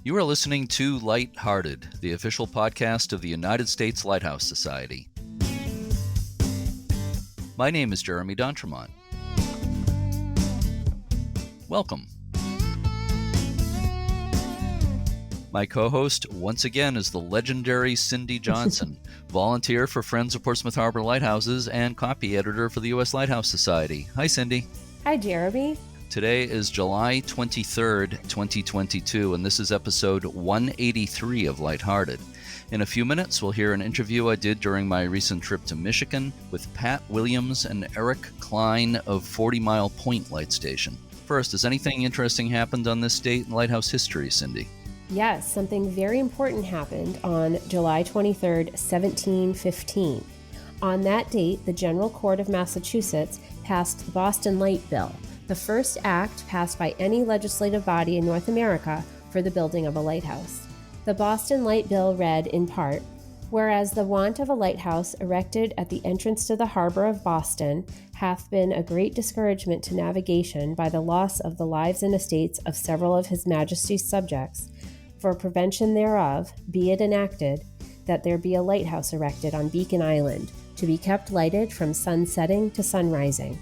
You are listening to Lighthearted, the official podcast of the United States Lighthouse Society. My name is Jeremy D'Entremont. Welcome. My co-host, once again, is the legendary Cindy Johnson, volunteer for Friends of Portsmouth Harbor Lighthouses and copy editor for the U.S. Lighthouse Society. Hi, Cindy. Hi, Jeremy. Today is July 23rd, 2022, and this is episode 183 of Lighthearted. In a few minutes, we'll hear an interview I did during my recent trip to Michigan with Pat Williams and Eric Klein of 40 Mile Point Light Station. First, has anything interesting happened on this date in lighthouse history, Cindy? Yes, something very important happened on July 23rd, 1715. On that date, the General Court of Massachusetts passed the Boston Light Bill, the first act passed by any legislative body in North America for the building of a lighthouse. The Boston Light Bill read, in part, "Whereas the want of a lighthouse erected at the entrance to the harbor of Boston hath been a great discouragement to navigation by the loss of the lives and estates of several of his Majesty's subjects, for prevention thereof, be it enacted, that there be a lighthouse erected on Beacon Island, to be kept lighted from sun setting to sun rising."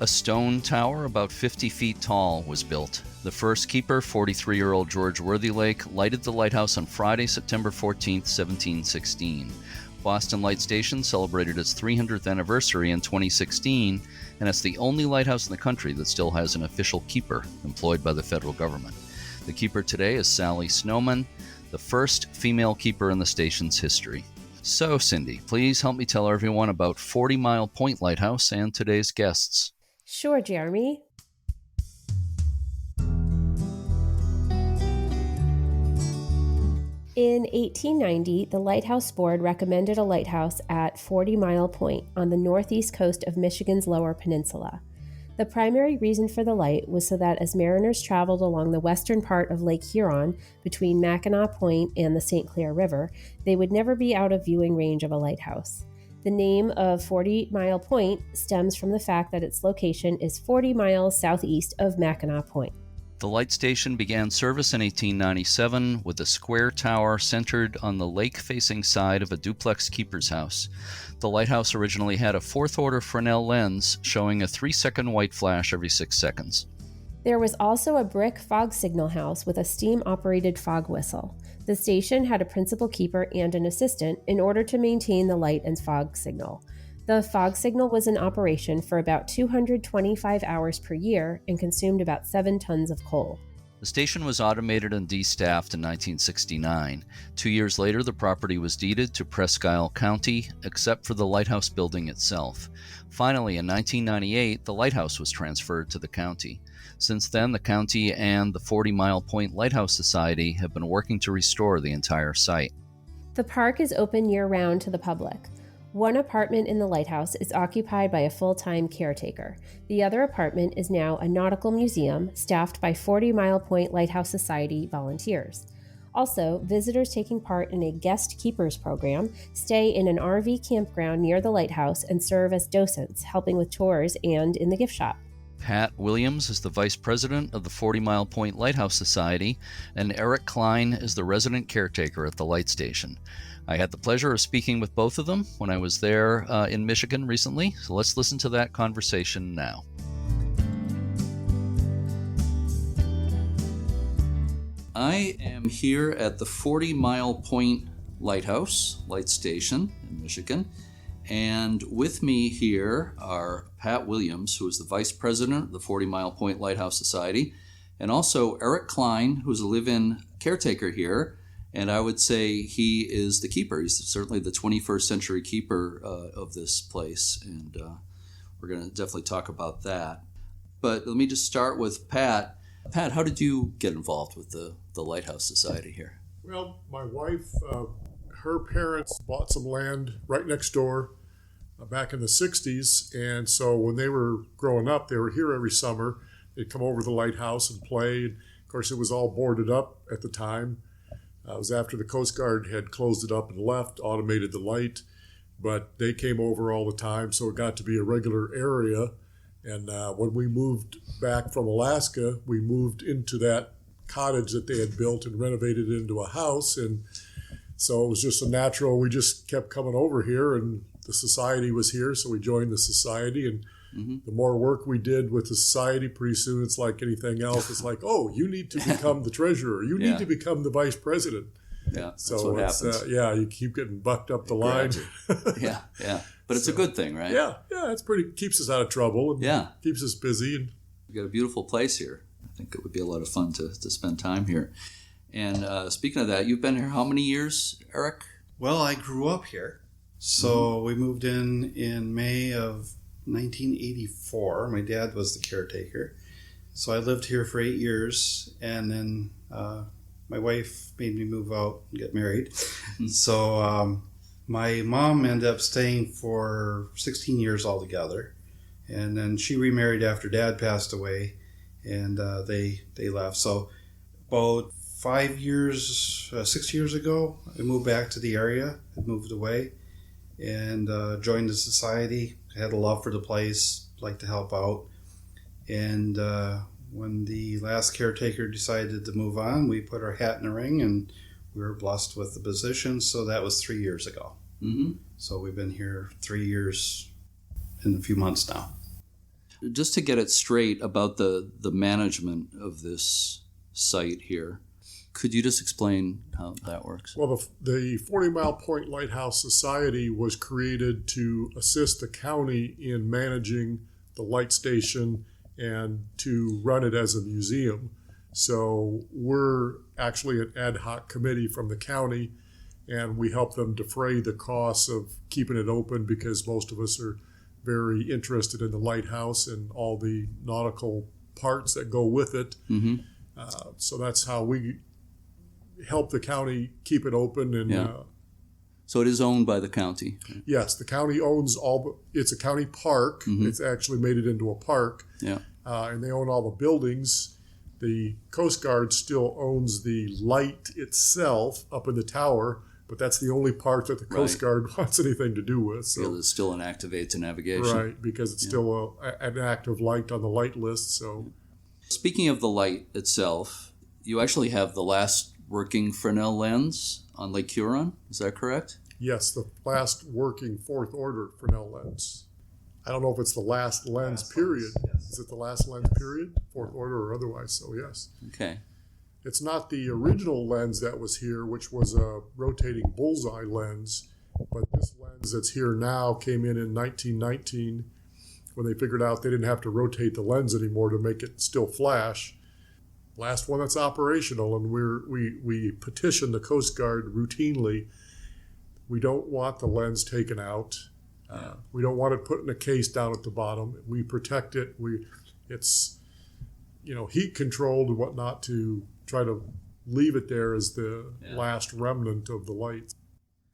A stone tower about 50 feet tall was built. The first keeper, 43-year-old George Worthylake, lighted the lighthouse on Friday, September 14, 1716. Boston Light Station celebrated its 300th anniversary in 2016, and it's the only lighthouse in the country that still has an official keeper employed by the federal government. The keeper today is Sally Snowman, the first female keeper in the station's history. So, Cindy, please help me tell everyone about 40 Mile Point Lighthouse and today's guests. Sure, Jeremy. In 1890, the Lighthouse Board recommended a lighthouse at 40 Mile Point on the northeast coast of Michigan's Lower Peninsula. The primary reason for the light was so that as mariners traveled along the western part of Lake Huron between Mackinaw Point and the Saint Clair River, they would never be out of viewing range of a lighthouse. The name of 40 Mile Point stems from the fact that its location is 40 miles southeast of Mackinaw Point. The light station began service in 1897 with a square tower centered on the lake-facing side of a duplex keeper's house. The lighthouse originally had a fourth-order Fresnel lens showing a 3-second white flash every 6 seconds. There was also a brick fog signal house with a steam-operated fog whistle. The station had a principal keeper and an assistant in order to maintain the light and fog signal. The fog signal was in operation for about 225 hours per year and consumed about 7 tons of coal. The station was automated and de-staffed in 1969. 2 years later, the property was deeded to Presque Isle County, except for the lighthouse building itself. Finally, in 1998, the lighthouse was transferred to the county. Since then, the county and the 40 Mile Point Lighthouse Society have been working to restore the entire site. The park is open year-round to the public. One apartment in the lighthouse is occupied by a full-time caretaker. The other apartment is now a nautical museum staffed by 40 Mile Point Lighthouse Society volunteers. Also, visitors taking part in a guest keepers program stay in an RV campground near the lighthouse and serve as docents, helping with tours and in the gift shop. Pat Williams is the vice president of the 40 Mile Point Lighthouse Society, and Eric Klein is the resident caretaker at the light station. I had the pleasure of speaking with both of them when I was there in Michigan recently, so let's listen to that conversation now. I am here at the 40 Mile Point Lighthouse, light station in Michigan, and with me here are Pat Williams, who is the vice president of the 40 Mile Point Lighthouse Society, and also Eric Klein, who's a live-in caretaker here. And I would say he is the keeper. He's certainly the 21st century keeper of this place. And we're going to definitely talk about that. But let me just start with Pat. Pat, how did you get involved with the Lighthouse Society here? Well, my wife, her parents bought some land right next door back in the 60s. And so when they were growing up, they were here every summer. They'd come over to the lighthouse and play. And of course, it was all boarded up at the time. It was after the Coast Guard had closed it up and left, automated the light, but they came over all the time, so it got to be a regular area. And when we moved back from Alaska, we moved into that cottage that they had built and renovated into a house. And so it was just a natural, we just kept coming over here, and the society was here, so we joined the society. And the more work we did with the society, pretty soon it's like anything else. It's like, oh, you need to become the treasurer. You need to become the vice president. Yeah, that's so what happens. You keep getting bucked up the line. Yeah. But it's a good thing, right? Yeah, it's keeps us out of trouble and keeps us busy. And we got a beautiful place here. I think it would be a lot of fun to spend time here. And speaking of that, you've been here how many years, Eric? Well, I grew up here. So we moved in May of 1984. My dad was the caretaker. So I lived here for 8 years, and then my wife made me move out and get married. So my mom ended up staying for 16 years altogether, and then she remarried after Dad passed away, and they left. So about 6 years ago, I moved back to the area. I moved away and joined the society. I had a love for the place, liked to help out. And when the last caretaker decided to move on, we put our hat in the ring, and we were blessed with the position. So that was 3 years ago. So we've been here 3 years in a few months now. Just to get it straight about the management of this site here, could you just explain how that works? Well, the 40 Mile Point Lighthouse Society was created to assist the county in managing the light station and to run it as a museum. So we're actually an ad hoc committee from the county, and we help them defray the costs of keeping it open, because most of us are very interested in the lighthouse and all the nautical parts that go with it. So that's how we help the county keep it open. And so it is owned by the county. Yes, the county owns it's a county park. It's actually made it into a park. And they own all the buildings. The Coast Guard still owns the light itself up in the tower, but that's the only part that the Coast Guard wants anything to do with. So it's still an activate to navigation. Right, because it's still an active light on the light list. So, speaking of the light itself, you actually have the last working Fresnel lens on Lake Huron. Is that correct? Yes, the last working fourth order Fresnel lens. I don't know if it's the last lens period. Is it the last lens period? Fourth order or otherwise, so yes. Okay. It's not the original lens that was here, which was a rotating bullseye lens, but this lens that's here now came in 1919 when they figured out they didn't have to rotate the lens anymore to make it still flash. Last one that's operational, and we petition the Coast Guard routinely. We don't want the lens taken out. We don't want it put in a case down at the bottom. We protect it. It's heat controlled and whatnot to try to leave it there as the last remnant of the light.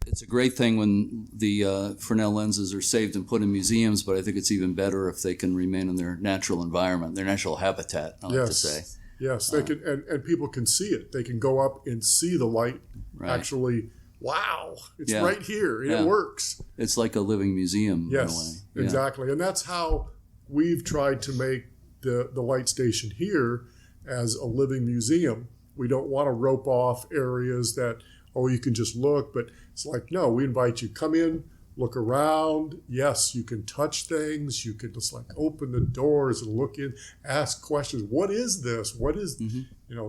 It's a great thing when the Fresnel lenses are saved and put in museums, but I think it's even better if they can remain in their natural environment, their natural habitat, I like to say. Yes, they can, and people can see it. They can go up and see the light actually. Wow, it's right here, and it works. It's like a living museum in a way. Yes, exactly. And that's how we've tried to make the light station here as a living museum. We don't want to rope off areas that, you can just look, but it's like, no, we invite you, come in, look around. Yes, you can touch things. You can just open the doors and look in, ask questions. What is this? What is,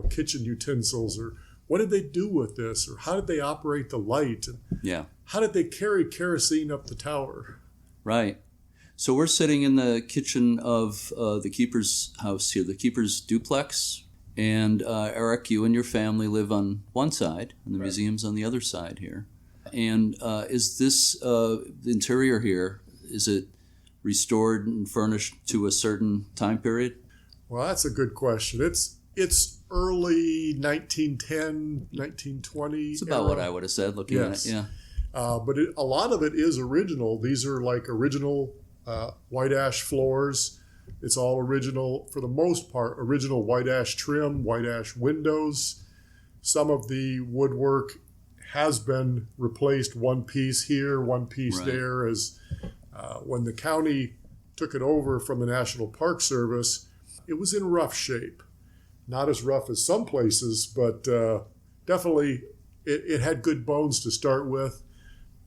kitchen utensils, or what did they do with this? Or how did they operate the light? And how did they carry kerosene up the tower? Right. So we're sitting in the kitchen of the keeper's house here, the keeper's duplex. And Eric, you and your family live on one side, and the museum's on the other side here. And is this, the interior here, is it restored and furnished to a certain time period? Well, that's a good question. It's early 1910, 1920. It's about what I would have said looking at it, But a lot of it is original. These are original white ash floors. It's all original, for the most part, original white ash trim, white ash windows. Some of the woodwork has been replaced, one piece here, one piece there. As when the county took it over from the National Park Service, it was in rough shape. not as rough as some places, but definitely it had good bones to start with.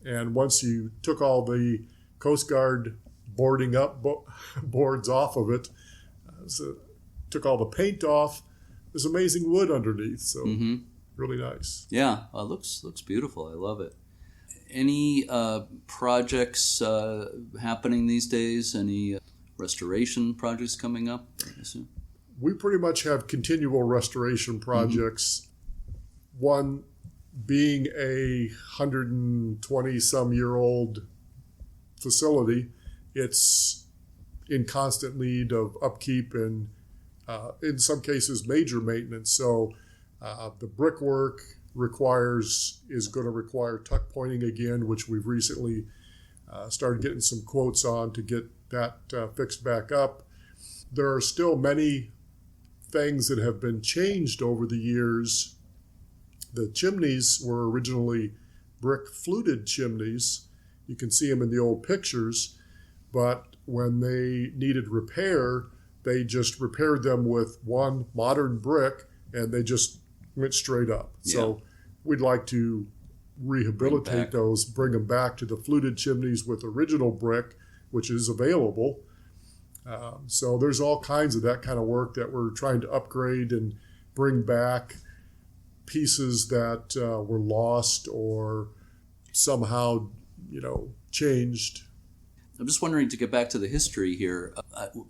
And once you took all the Coast Guard boarding up boards off of it, took all the paint off, there's amazing wood underneath. So really nice. Yeah, looks beautiful. I love it. Any projects happening these days? Any restoration projects coming up, I assume? We pretty much have continual restoration projects. One being a 120-some-year-old facility, it's in constant need of upkeep and, in some cases, major maintenance. So the brickwork is going to require tuck pointing again, which we've recently started getting some quotes on to get that fixed back up. There are still many things that have been changed over the years. The chimneys were originally brick fluted chimneys. You can see them in the old pictures, but when they needed repair, they just repaired them with one modern brick and they just went straight up. Yeah. So we'd like to rehabilitate those, bring them back to the fluted chimneys with original brick, which is available. So there's all kinds of that kind of work that we're trying to upgrade and bring back pieces that were lost or somehow, changed. I'm just wondering, to get back to the history here.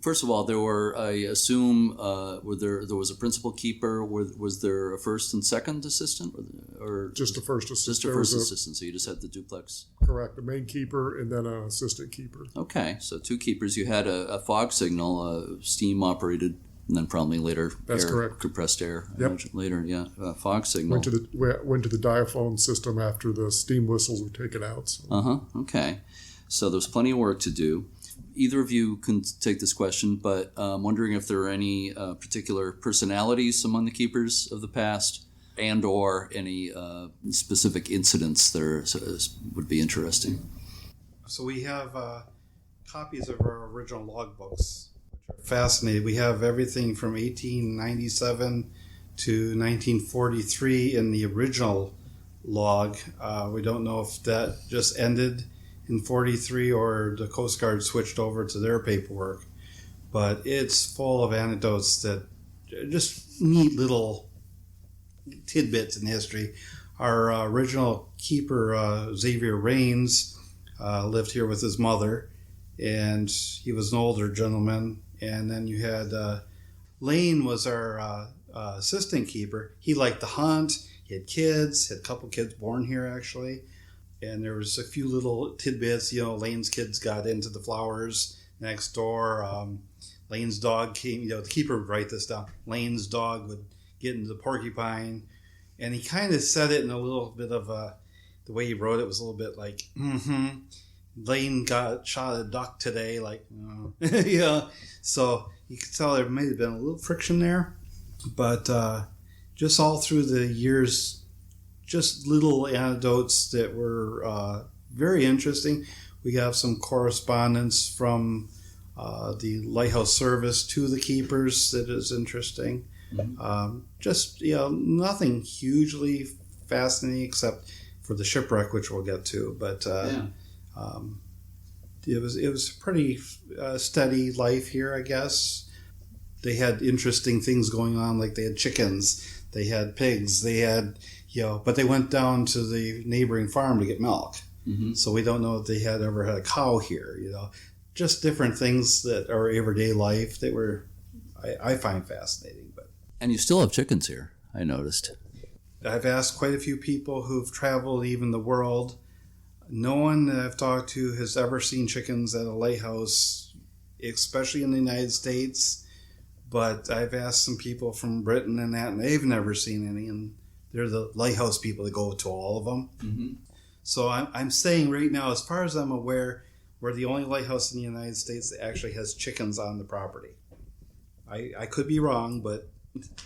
First of all, there were, I assume, there was a principal keeper. Was there a first and second assistant, or just a first assistant? Just a first assistant. So you just had the duplex. Correct, the main keeper and then an assistant keeper. Okay, so two keepers. You had a fog signal, steam operated, and then probably later that's correct, compressed air. Yep. Later, fog signal. Went to the diaphone system after the steam whistles were taken out. So. Okay. So there's plenty of work to do. Either of you can take this question, but I'm wondering if there are any particular personalities among the keepers of the past and or any specific incidents that would be interesting. So we have copies of our original logbooks, which are fascinating. We have everything from 1897 to 1943 in the original log. We don't know if that just ended in 43 or the Coast Guard switched over to their paperwork, but it's full of anecdotes that just neat little tidbits in history. Our original keeper, Xavier Rains, lived here with his mother, and he was an older gentleman. And then you had Lane was our assistant keeper. He liked to hunt. He had kids, had a couple kids born here actually. And there was a few little tidbits, Lane's kids got into the flowers next door. Lane's dog came, the keeper would write this down. Lane's dog would get into the porcupine. And he kind of said it in a little bit of the way he wrote it was a little bit like, Lane shot a duck today, like, yeah. So you could tell there may have been a little friction there. But just all through the years, just little anecdotes that were very interesting. We have some correspondence from the Lighthouse service to the keepers that is interesting. Mm-hmm. Nothing hugely fascinating except for the shipwreck, which we'll get to. But it was pretty steady life here, I guess. They had interesting things going on, like they had chickens, they had pigs, they had... but they went down to the neighboring farm to get milk. Mm-hmm. So we don't know if they had ever had a cow here, Just different things that are everyday life that I find fascinating. And you still have chickens here, I noticed. I've asked quite a few people who've traveled even the world. No one that I've talked to has ever seen chickens at a lighthouse, especially in the United States. But I've asked some people from Britain and they've never seen any, and they're the lighthouse people that go to all of them. Mm-hmm. So I'm saying right now, as far as I'm aware, we're the only lighthouse in the United States that actually has chickens on the property. I could be wrong, but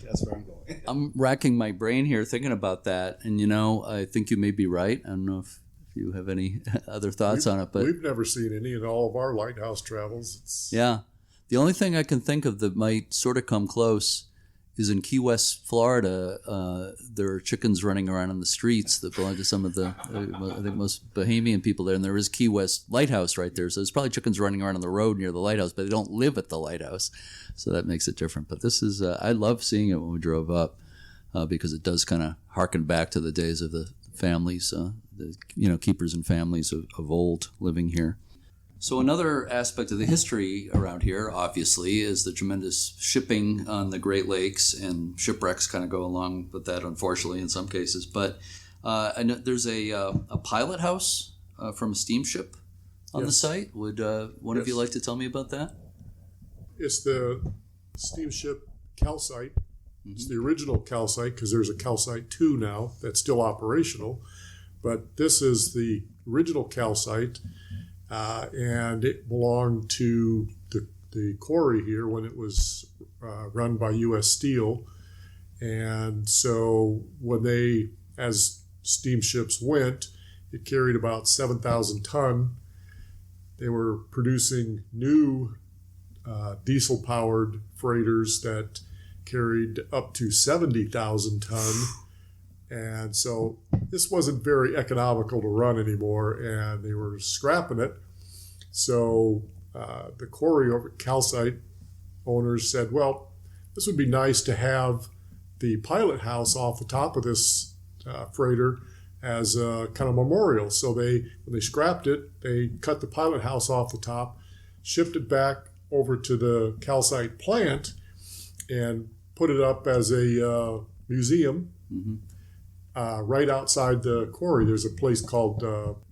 that's where I'm going. I'm racking my brain here thinking about that, and I think you may be right. I don't know if you have any other thoughts on it, but we've never seen any in all of our lighthouse travels. Yeah. The only thing I can think of that might sort of come close is in Key West, Florida. There are chickens running around in the streets that belong to some of the, I think, most Bahamian people there. And there is Key West Lighthouse right there. So there's probably chickens running around on the road near the lighthouse, but they don't live at the lighthouse. So that makes it different. But this is, I love seeing it when we drove up because it does kind of harken back to the days of the families, the keepers and families of old living here. So another aspect of the history around here, obviously, is the tremendous shipping on the Great Lakes, and shipwrecks kind of go along with that, unfortunately, in some cases. But I know there's a pilot house from a steamship on the site. Would one of you like to tell me about that? It's the steamship Calcite. It's the original Calcite, because there's a Calcite 2 now that's still operational. But this is the original Calcite. And it belonged to the quarry here when it was run by U.S. Steel. And so when they, as steamships went, it carried about 7,000 ton. They were producing new diesel-powered freighters that carried up to 70,000 ton. And so this wasn't very economical to run anymore, and they were scrapping it. So the quarry over at Calcite owners said, well, this would be nice to have the pilot house off the top of this freighter as a kind of memorial. So when they scrapped it, they cut the pilot house off the top, shipped it back over to the Calcite plant, and put it up as a museum. Mm-hmm. Right outside the quarry, there's a place called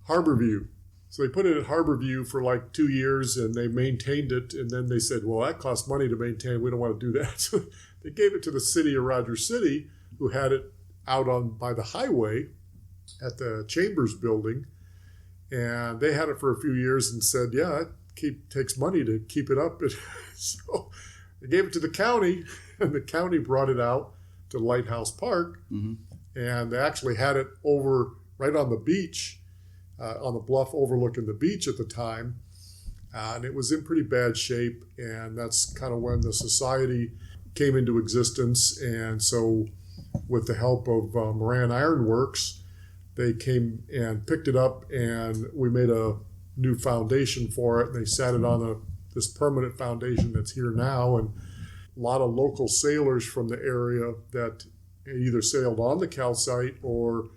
Harborview. So they put it at Harborview for like 2 years, and they maintained it. And then they said, well, that costs money to maintain. We don't want to do that. So they gave it to the city of Rogers City, who had it out by the highway at the Chambers building. And they had it for a few years and said, yeah, it takes money to keep it up. So they gave it to the county, and the county brought it out to Lighthouse Park. Mm-hmm. And they actually had it over right on the beach, on the bluff overlooking the beach at the time. And it was in pretty bad shape. And that's kind of when the society came into existence. And so with the help of Moran Iron Works, they came and picked it up, and we made a new foundation for it. They sat it on this permanent foundation that's here now. And a lot of local sailors from the area that either sailed on the Calcite or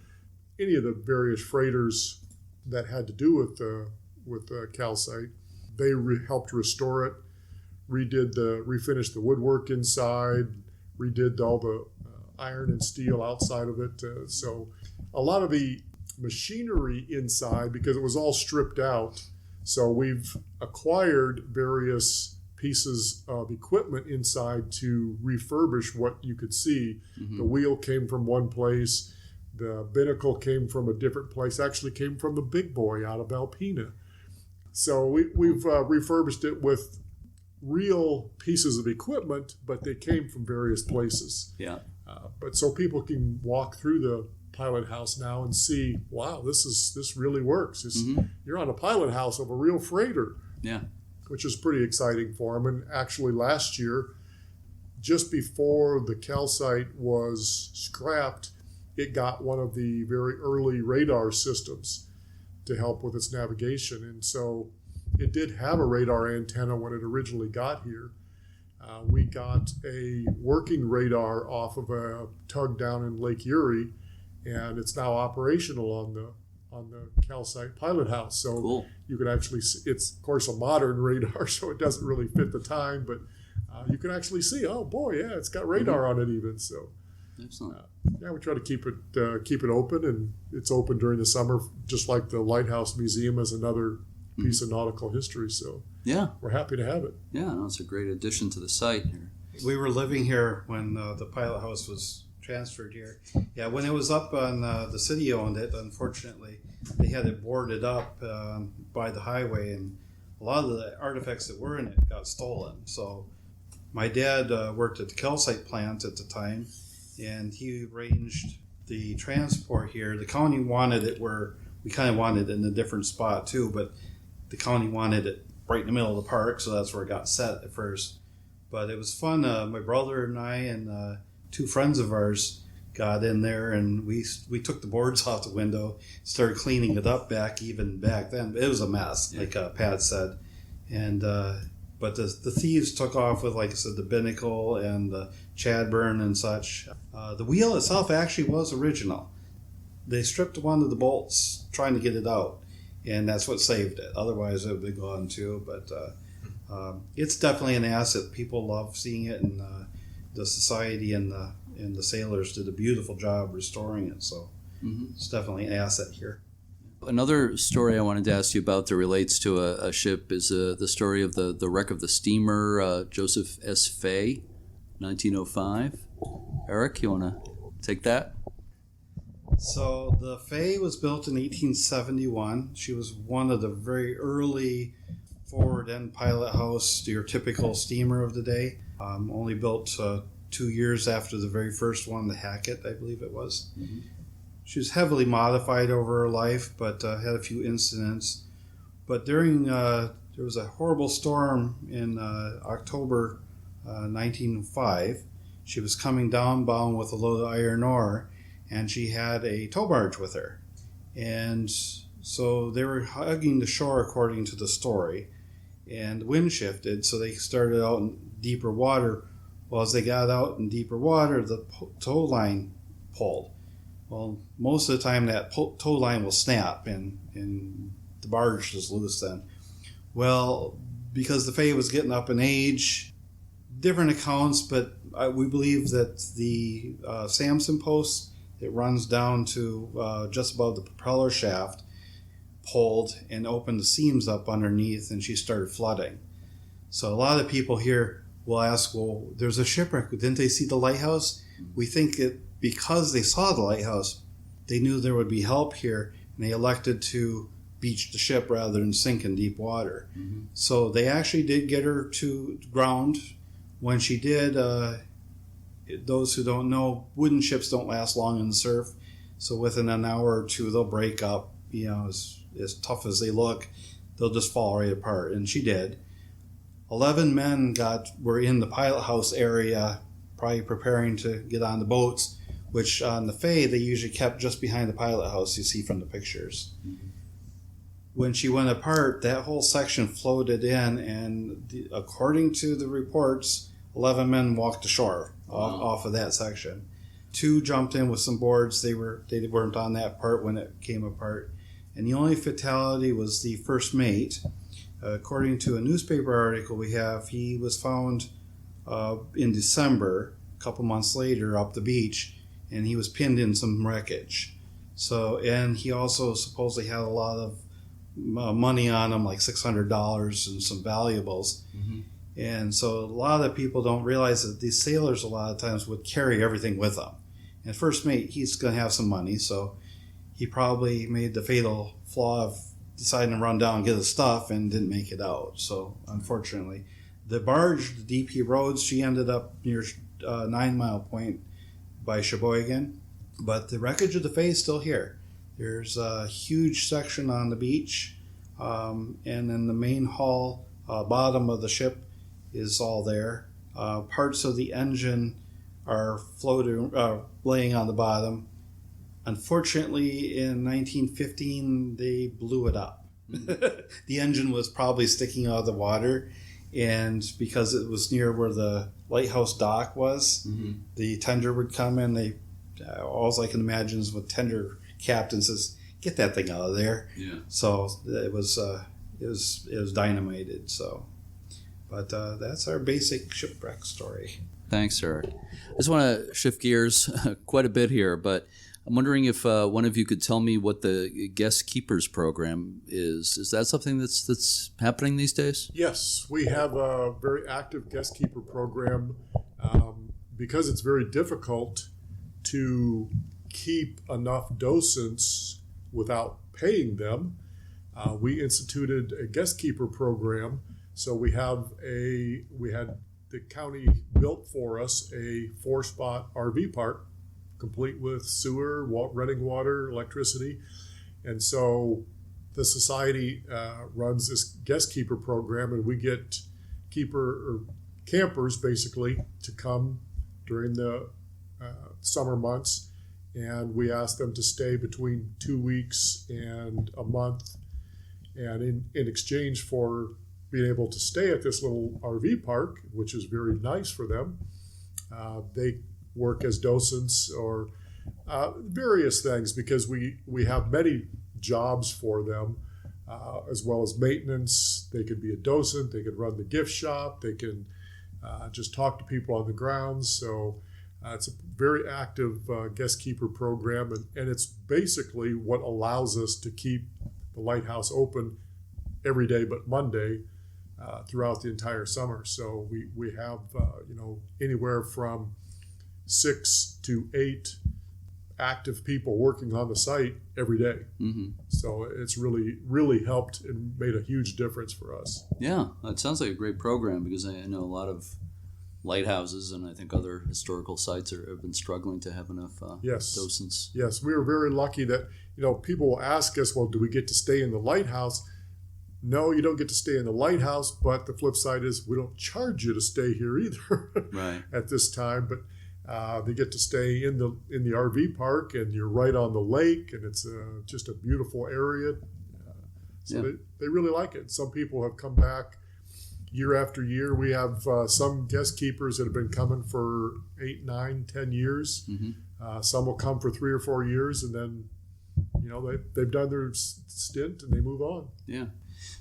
any of the various freighters that had to do with the Calcite. They helped restore it, refinished the woodwork inside, redid all the iron and steel outside of it. So a lot of the machinery inside, because it was all stripped out. So we've acquired various pieces of equipment inside to refurbish what you could see. Mm-hmm. The wheel came from one place. The binnacle came from a different place. Actually came from the Big Boy out of Alpena. So we've refurbished it with real pieces of equipment, but they came from various places. Yeah. But so people can walk through the pilot house now and see, wow, this really works. Mm-hmm. You're on a pilot house of a real freighter. Yeah. Which is pretty exciting for them. And actually last year, just before the Calcite was scrapped, it got one of the very early radar systems to help with its navigation. And so it did have a radar antenna when it originally got here. We got a working radar off of a tug down in Lake Erie, and it's now operational on the Calcite pilot house. So cool. You can actually see, it's of course a modern radar, so it doesn't really fit the time, but you can actually see, oh boy, yeah, it's got radar on it even. So excellent. Yeah, we try to keep it open, and it's open during the summer, just like the Lighthouse Museum is another piece of nautical history. So yeah, we're happy to have it. Yeah, no, it's a great addition to the site here. We were living here when the pilot house was transferred here. Yeah, when it was up on the city owned it, unfortunately, they had it boarded up by the highway, and a lot of the artifacts that were in it got stolen. So my dad worked at the Calcite plant at the time, and he arranged the transport here. The county wanted it where we kind of wanted it in a different spot too, but the county wanted it right in the middle of the park, so that's where it got set at first. But it was fun. My brother and I and two friends of ours got in there, and we took the boards off the window, started cleaning it up back then. It was a mess, like Pat said. And but the thieves took off with, like I said, the binnacle and the Chadburn and such. The wheel itself actually was original. They stripped one of the bolts trying to get it out, and that's what saved it. Otherwise, it would be gone too. But it's definitely an asset. People love seeing it, and the society and the sailors did a beautiful job restoring it. So it's definitely an asset here. Another story I wanted to ask you about that relates to a ship is the story of the wreck of the steamer Joseph S. Fay, 1905. Eric, you want to take that? So the Fay was built in 1871. She was one of the very early forward end pilot house, your typical steamer of the day. Only built 2 years after the very first one, the Hackett, I believe it was. Mm-hmm. She was heavily modified over her life, but had a few incidents. But during, there was a horrible storm in October 1905. She was coming down bound with a load of iron ore, and she had a tow barge with her. And so they were hugging the shore, according to the story, and the wind shifted, so they started out in deeper water. Well, as they got out in deeper water, the tow line pulled. Well, most of the time that tow line will snap, and the barge is loose then. Well, because the Fay was getting up in age, different accounts, but we believe that the Samson post, it runs down to just above the propeller shaft, pulled and opened the seams up underneath, and she started flooding. So a lot of people here will ask, well, there's a shipwreck. Didn't they see the lighthouse? We think it because they saw the lighthouse, they knew there would be help here, and they elected to beach the ship rather than sink in deep water. Mm-hmm. So they actually did get her to ground. When she did, those who don't know, wooden ships don't last long in the surf. So within an hour or two, they'll break up. As tough as they look, they'll just fall right apart. And she did. 11 men were in the pilot house area, probably preparing to get on the boats, which on the Fay, they usually kept just behind the pilot house, you see from the pictures. Mm-hmm. When she went apart, that whole section floated in, and according to the reports, 11 men walked ashore off of that section. 2 jumped in with some boards. They weren't on that part when it came apart. And the only fatality was the first mate. According to a newspaper article we have, he was found in December, a couple months later, up the beach, and he was pinned in some wreckage. So, and he also supposedly had a lot of money on him, like $600 and some valuables. Mm-hmm. And so a lot of people don't realize that these sailors a lot of times would carry everything with them. And first mate, he's going to have some money, so he probably made the fatal flaw of deciding to run down and get his stuff and didn't make it out. So unfortunately, the barge, the DP Rhodes, she ended up near 9 Mile Point by Sheboygan, but the wreckage of the Fay is still here. There's a huge section on the beach, and then the main hull, bottom of the ship is all there. Parts of the engine are floating, laying on the bottom. Unfortunately, in 1915, they blew it up. The engine was probably sticking out of the water, and because it was near where the lighthouse dock was, mm-hmm. the tender would come in. All I can imagine is with tender captain says, "Get that thing out of there." Yeah. So it was dynamited. So, but that's our basic shipwreck story. Thanks, Eric. I just want to shift gears quite a bit here, but I'm wondering if one of you could tell me what the guest keepers program is. Is that something that's happening these days? Yes, we have a very active guest keeper program because it's very difficult to keep enough docents without paying them. We instituted a guest keeper program, so we had the county built for us a 4-spot RV park, complete with sewer, running water, electricity. And so the society runs this guest keeper program, and we get campers basically to come during the summer months, and we ask them to stay between 2 weeks and a month. And in exchange for being able to stay at this little RV park, which is very nice for them, they work as docents or various things, because we have many jobs for them, as well as maintenance. They could be a docent, they could run the gift shop, they can just talk to people on the grounds. So it's a very active guest keeper program, and it's basically what allows us to keep the lighthouse open every day but Monday throughout the entire summer. So we have anywhere from 6 to 8 active people working on the site every day. Mm-hmm. So it's really helped and made a huge difference for us. Yeah, it sounds like a great program, because I know a lot of lighthouses and I think other historical sites have been struggling to have enough docents. Yes, we were very lucky that, people will ask us, well, do we get to stay in the lighthouse? No, you don't get to stay in the lighthouse, but the flip side is we don't charge you to stay here either right. at this time. But they get to stay in the RV park, and you're right on the lake, and it's just a beautiful area. They really like it. Some people have come back year after year. We have some guest keepers that have been coming for 8, 9, 10 years. Mm-hmm. Some will come for 3 or 4 years, and then they've done their stint and they move on. Yeah.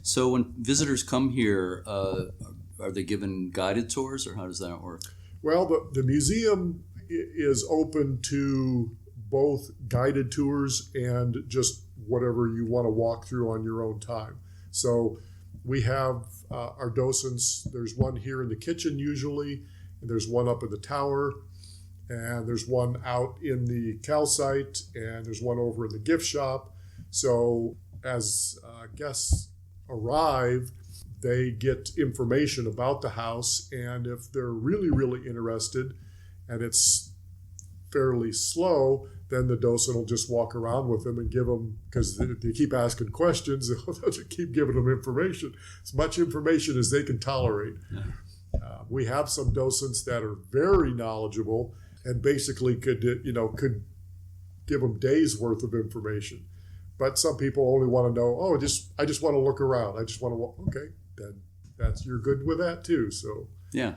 So when visitors come here, are they given guided tours, or how does that work? Well, the museum is open to both guided tours and just whatever you want to walk through on your own time. So we have our docents. There's one here in the kitchen usually, and there's one up in the tower, and there's one out in the calcite, and there's one over in the gift shop. So as guests arrive, they get information about the house, and if they're really, really interested and it's fairly slow, then the docent will just walk around with them and give them, because they keep asking questions, they'll just keep giving them information, as much information as they can tolerate. Yeah. We have some docents that are very knowledgeable and basically could give them days worth of information. But some people only want to know, I just want to look around. I just want to okay, then you're good with that too. So yeah.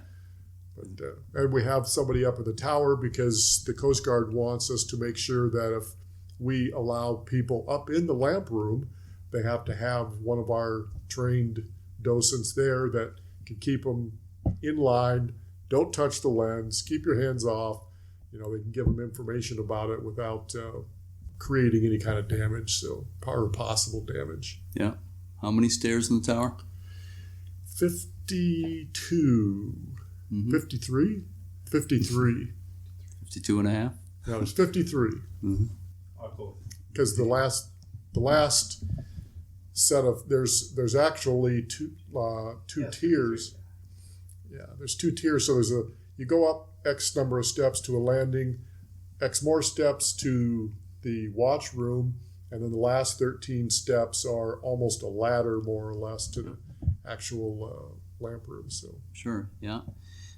And we have somebody up at the tower, because the Coast Guard wants us to make sure that if we allow people up in the lamp room, they have to have one of our trained docents there that can keep them in line. Don't touch the lens. Keep your hands off. They can give them information about it without creating any kind of damage, or possible damage. Yeah. How many stairs in the tower? 52. Mm-hmm. 53? 53. 52 and a half? No, it's 53. Mm-hmm. Because the last set of, there's actually two tiers. Yeah, there's 2 tiers. So you go up X number of steps to a landing, X more steps to the watch room, and then the last 13 steps are almost a ladder, more or less, to the actual lamp room. So sure, yeah.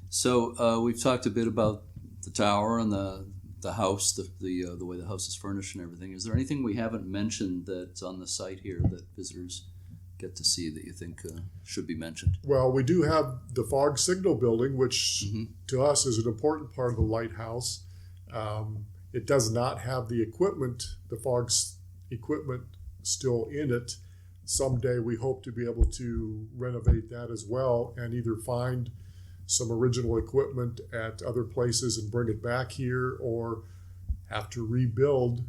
So we've talked a bit about the tower and the house, the way the house is furnished and everything. Is there anything we haven't mentioned that's on the site here that visitors get to see that you think should be mentioned? Well, we do have the fog signal building, which to us is an important part of the lighthouse. It does not have the equipment, the fog's equipment, still in it. Someday we hope to be able to renovate that as well, and either find some original equipment at other places and bring it back here, or have to rebuild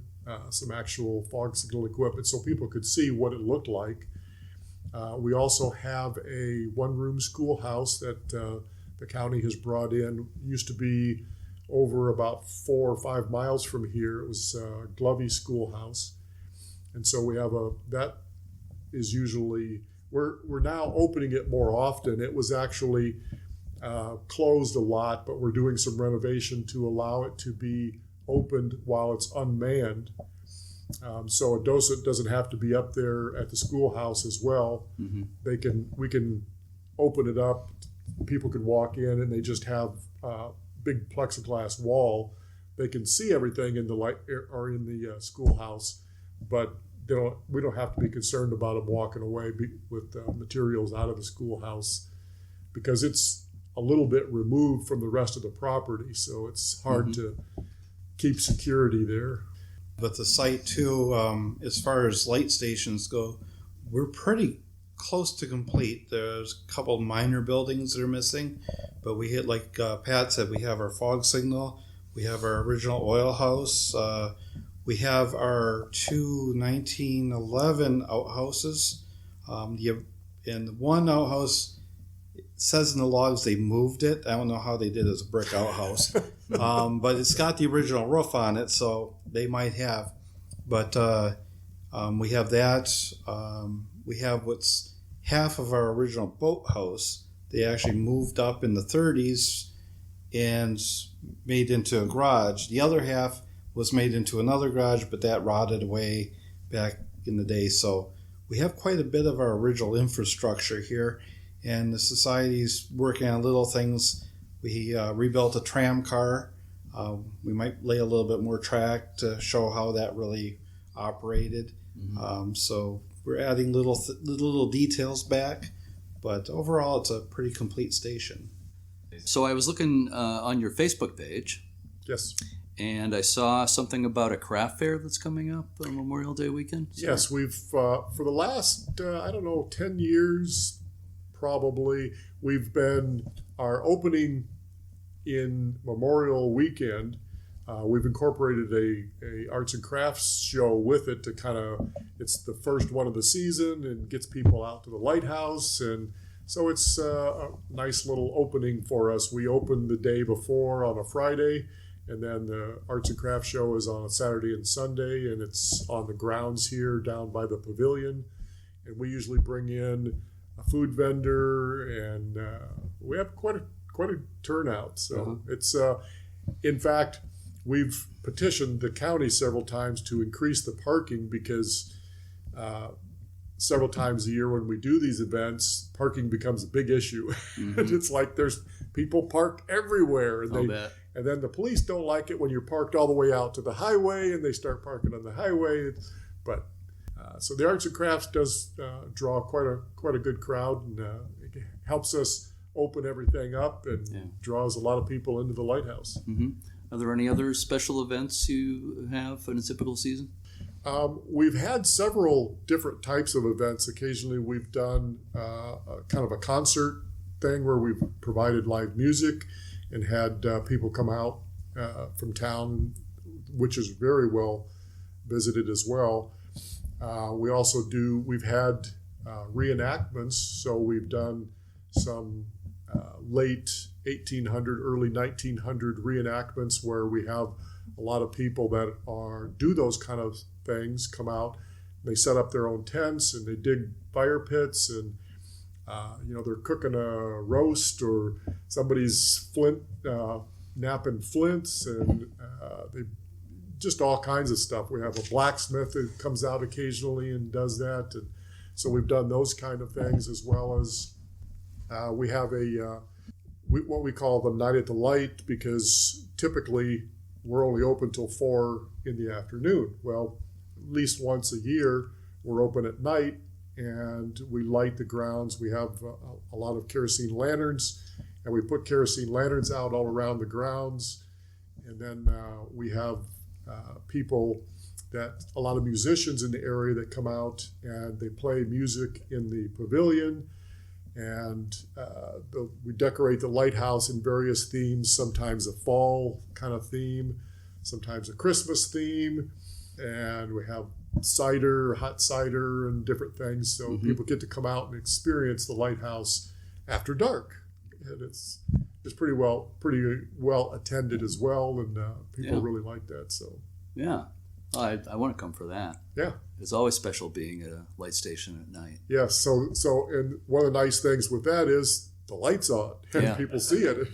some actual fog signal equipment so people could see what it looked like. We also have a one-room schoolhouse that the county has brought in. It used to be over about 4 or 5 miles from here. It was Glovey Schoolhouse. And so we have that is usually, we're now opening it more often. It was actually closed a lot, but we're doing some renovation to allow it to be opened while it's unmanned. So a docent doesn't have to be up there at the schoolhouse as well. Mm-hmm. We can open it up people can walk in and they just have a big plexiglass wall. They can see everything in the light or in the schoolhouse, but we don't have to be concerned about them walking away with materials out of the schoolhouse, because it's a little bit removed from the rest of the property, so it's hard to keep security there. But the site too, as far as light stations go, we're pretty close to complete. There's a couple minor buildings that are missing, but we hit, like Pat said, we have our fog signal, we have our original oil house, we have our two 1911 outhouses. And one outhouse, it says in the logs they moved it. I don't know how they did it as a brick outhouse, but it's got the original roof on it, so they might have. But we have that. We have what's half of our original boathouse. They actually moved up in the 30s and made into a garage. The other half was made into another garage, but that rotted away back in the day. So we have quite a bit of our original infrastructure here, and the society's working on little things. We rebuilt a tram car. We might lay a little bit more track to show how that really operated. So we're adding little details back, but overall it's a pretty complete station. So I was looking on your Facebook page. Yes. And I saw something about a craft fair that's coming up on Memorial Day weekend. So. Yes, we've, for the last, 10 years, probably, we've been, our opening in Memorial Weekend, we've incorporated a arts and crafts show with it to kind of, it's the first one of the season and gets people out to the lighthouse. And so it's a nice little opening for us. We opened the day before on a Friday, and then the arts and crafts show is on a Saturday and Sunday, and it's on the grounds here down by the pavilion. And we usually bring in a food vendor, and we have quite a turnout. So it's, in fact, we've petitioned the county several times to increase the parking, because several times a year when we do these events, parking becomes a big issue. And it's like there's people parked everywhere, and then the police don't like it when you're parked all the way out to the highway and they start parking on the highway. But so the arts and crafts does draw quite a good crowd, and it helps us open everything up and draws a lot of people into the lighthouse. Are there any other special events you have in a typical season? We've had several different types of events. Occasionally we've done kind of a concert thing where we've provided live music and had people come out from town, which is very well visited as well. We've had reenactments, so we've done some late 1800, early 1900 reenactments where we have a lot of people that do those kind of things come out. They set up their own tents and they dig fire pits, and they're cooking a roast, or somebody's napping flints, and they just all kinds of stuff. We have a blacksmith who comes out occasionally and does that, and so we've done those kind of things, as well as we have what we call the Night at the Light, because typically we're only open till 4 in the afternoon. Well, at least once a year we're open at night, and we light the grounds. We have a lot of kerosene lanterns, and we put kerosene lanterns out all around the grounds. And then we have a lot of musicians in the area that come out and they play music in the pavilion. And we decorate the lighthouse in various themes, sometimes a fall kind of theme, sometimes a Christmas theme, and we have hot cider and different things, so people get to come out and experience the lighthouse after dark. And it's pretty well attended as well, and people really like that. So I want to come for that. Yeah, it's always special being at a light station at night. Yeah, so and one of the nice things with that is the light's on and people see it.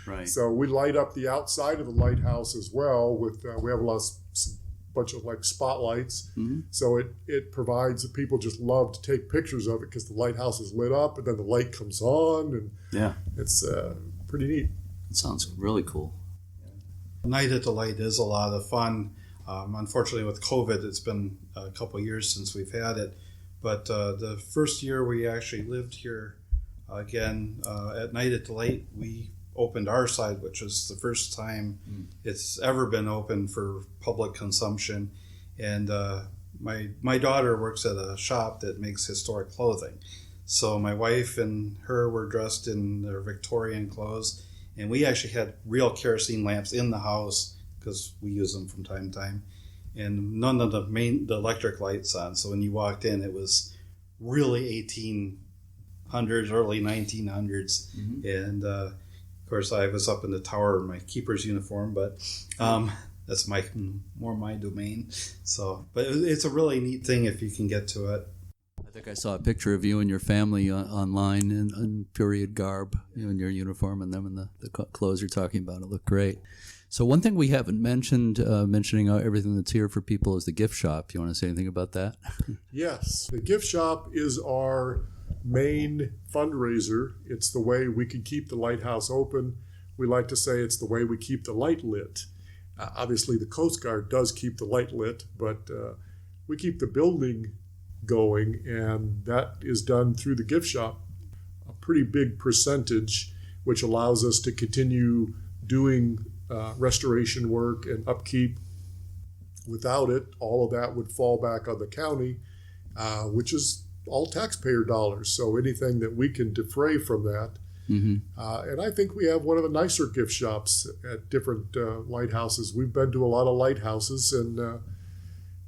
Right. So we light up the outside of the lighthouse as well with we have a bunch of like spotlights. Mm-hmm. So it provides that people just love to take pictures of it because the lighthouse is lit up and then the light comes on, and Yeah. it's pretty neat. It sounds really cool. Night at the Light is a lot of fun. Unfortunately, with COVID, it's been a couple years since we've had it. But the first year we actually lived here again at Night at the Light, we opened our side, which was the first time it's ever been open for public consumption. And my daughter works at a shop that makes historic clothing. So my wife and her were dressed in their Victorian clothes. And we actually had real kerosene lamps in the house because we use them from time to time. And none of the electric lights on. So when you walked in, it was really 1800s, early 1900s. Mm-hmm. And of course, I was up in the tower in my keeper's uniform, but that's more my domain. So, but it's a really neat thing if you can get to it. I think I saw a picture of you and your family online in period garb, you in your uniform, and them in the clothes you're talking about. It looked great. So one thing we haven't mentioned, mentioning everything that's here for people, is the gift shop. You want to say anything about that? Yes, the gift shop is our main fundraiser. It's the way we can keep the lighthouse open. We like to say it's the way we keep the light lit. Obviously, the Coast Guard does keep the light lit, but we keep the building going, and that is done through the gift shop. A pretty big percentage, which allows us to continue doing restoration work and upkeep. Without it, all of that would fall back on the county, which is all taxpayer dollars. So anything that we can defray from that. Mm-hmm. And I think we have one of the nicer gift shops at different lighthouses. We've been to a lot of lighthouses, and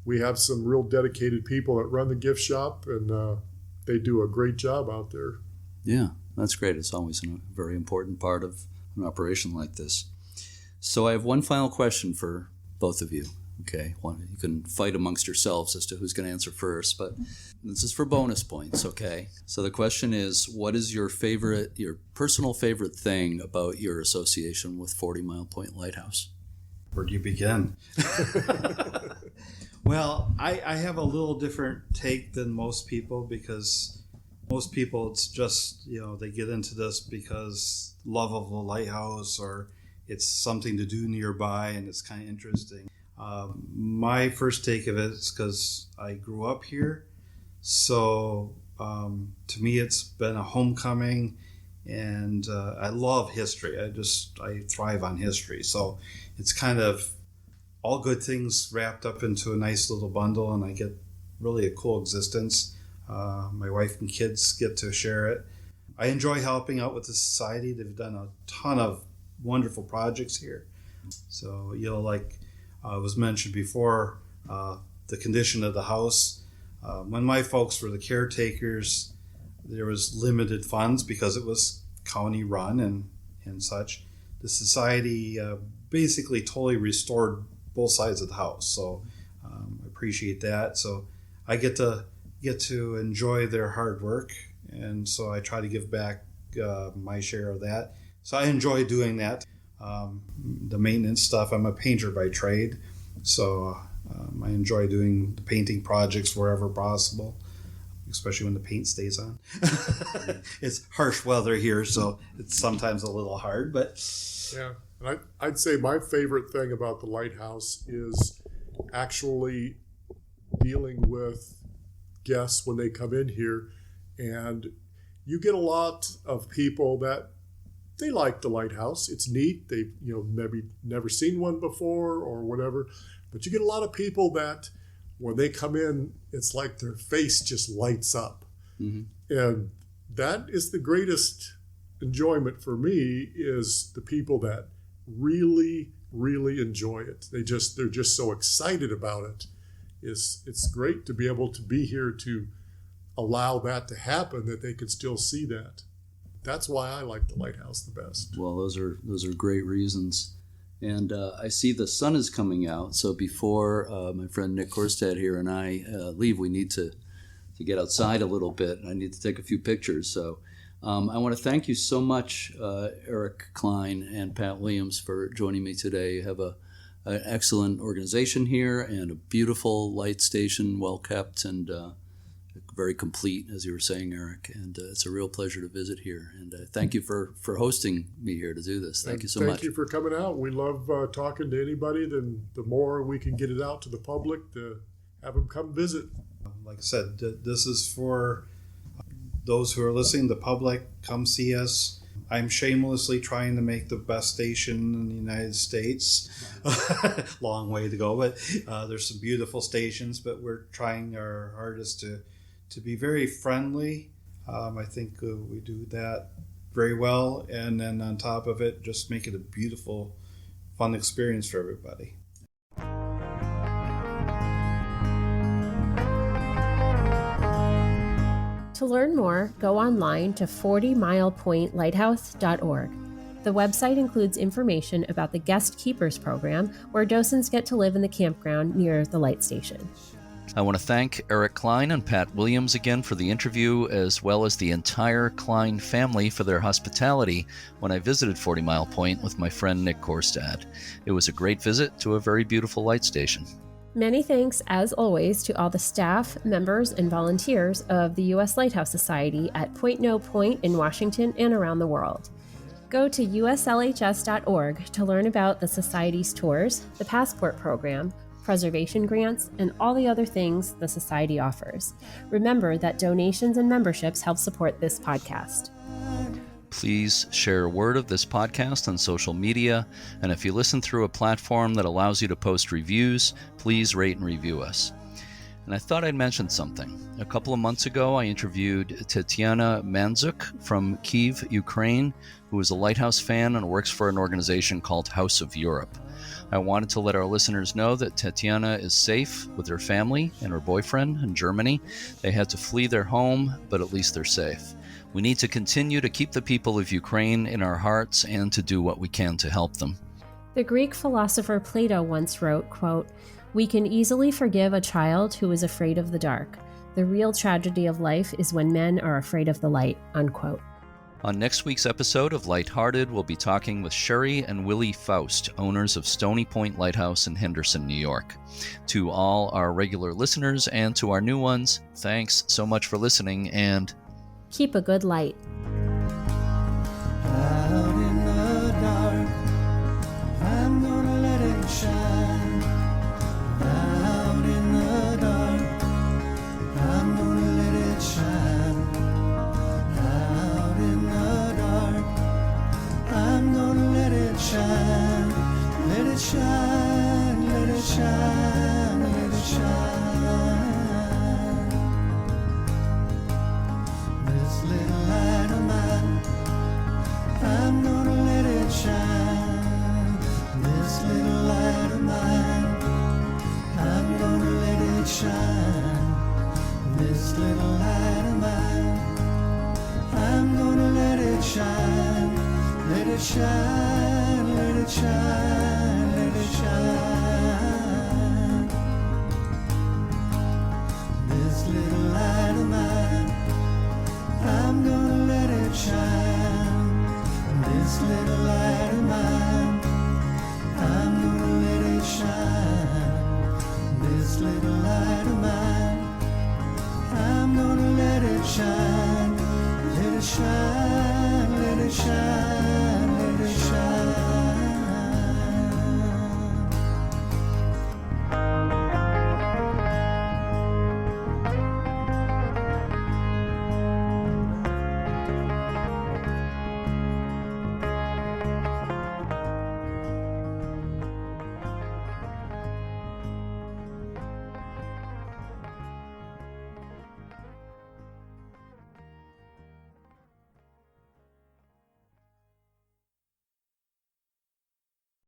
we have some real dedicated people that run the gift shop, and they do a great job out there. Yeah, that's great. It's always a very important part of an operation like this. So I have one final question for both of you. Okay, you can fight amongst yourselves as to who's going to answer first, but this is for bonus points, okay? So the question is, what is your personal favorite thing about your association with 40 Mile Point Lighthouse? Where do you begin? Well, I have a little different take than most people, because most people, it's just, they get into this because love of the lighthouse, or it's something to do nearby and it's kind of interesting. My first take of it is because I grew up here. So to me, it's been a homecoming, and I love history. I thrive on history. So it's kind of all good things wrapped up into a nice little bundle, and I get really a cool existence. My wife and kids get to share it. I enjoy helping out with the society. They've done a ton of wonderful projects here. So, like was mentioned before, the condition of the house. When my folks were the caretakers, there was limited funds because it was county run and such. The society basically totally restored both sides of the house. So I appreciate that. So I get to enjoy their hard work, and so I try to give back my share of that. So I enjoy doing that. The maintenance stuff. I'm a painter by trade, so I enjoy doing the painting projects wherever possible, especially when the paint stays on. It's harsh weather here, so it's sometimes a little hard, but yeah. And I'd say my favorite thing about the lighthouse is actually dealing with guests when they come in here, and you get a lot of people that they like the lighthouse. It's neat. They've maybe never seen one before or whatever, but you get a lot of people that when they come in, it's like their face just lights up. Mm-hmm. And that is the greatest enjoyment for me, is the people that really, really enjoy it. They're just so excited about it. It's great to be able to be here to allow that to happen, that they can still see that. That's why I like the lighthouse the best. Well, those are great reasons. And I see the sun is coming out. So before my friend Nick Korstad here and I leave, we need to get outside a little bit. I need to take a few pictures. So I want to thank you so much, Eric Klein and Pat Williams, for joining me today. You have a an excellent organization here and a beautiful light station, well kept and very complete, as you were saying, Eric. And it's a real pleasure to visit here. And thank you for hosting me here to do this. Thank you so much. Thank you for coming out. We love talking to anybody. Then the more we can get it out to the public, to have them come visit. Like I said, this is for those who are listening, the public. Come see us. I'm shamelessly trying to make the best station in the United States. Long way to go, but there's some beautiful stations, but we're trying our hardest to be very friendly. I think we do that very well, and then on top of it, just make it a beautiful, fun experience for everybody. To learn more, go online to 40milepointlighthouse.org. The website includes information about the Guest Keepers program, where docents get to live in the campground near the light station. I want to thank Eric Klein and Pat Williams again for the interview, as well as the entire Klein family for their hospitality when I visited 40 Mile Point with my friend Nick Korstad. It was a great visit to a very beautiful light station. Many thanks, as always, to all the staff, members, and volunteers of the U.S. Lighthouse Society at Point No Point in Washington and around the world. Go to uslhs.org to learn about the Society's tours, the Passport Program, preservation grants, and all the other things the Society offers. Remember that donations and memberships help support this podcast. Please share word of this podcast on social media, and if you listen through a platform that allows you to post reviews, please rate and review us. And I thought I'd mention something. A couple of months ago, I interviewed Tatiana Manzuk from Kyiv, Ukraine, who is a Lighthouse fan and works for an organization called House of Europe. I wanted to let our listeners know that Tatiana is safe with her family and her boyfriend in Germany. They had to flee their home, but at least they're safe. We need to continue to keep the people of Ukraine in our hearts and to do what we can to help them. The Greek philosopher Plato once wrote, quote, "We can easily forgive a child who is afraid of the dark. The real tragedy of life is when men are afraid of the light," unquote. On next week's episode of Lighthearted, we'll be talking with Sherry and Willie Faust, owners of Stony Point Lighthouse in Henderson, New York. To all our regular listeners and to our new ones, thanks so much for listening, and keep a good light. Out in the dark, I'm gonna let it shine. Out in the dark, I'm gonna let it shine. Out in the dark, I'm gonna let it shine. Let it shine, let it shine, let it shine. This little light of mine, I'm gonna let it shine. This little light of mine, I'm gonna let it shine. This little light of mine, I'm gonna let it shine. Let it shine, let it shine, let it shine. This little light of mine, I'm gonna let it shine. This little light of mine, I'm gonna let it shine. This little light of mine, I'm gonna let it shine. Let it shine, let it shine.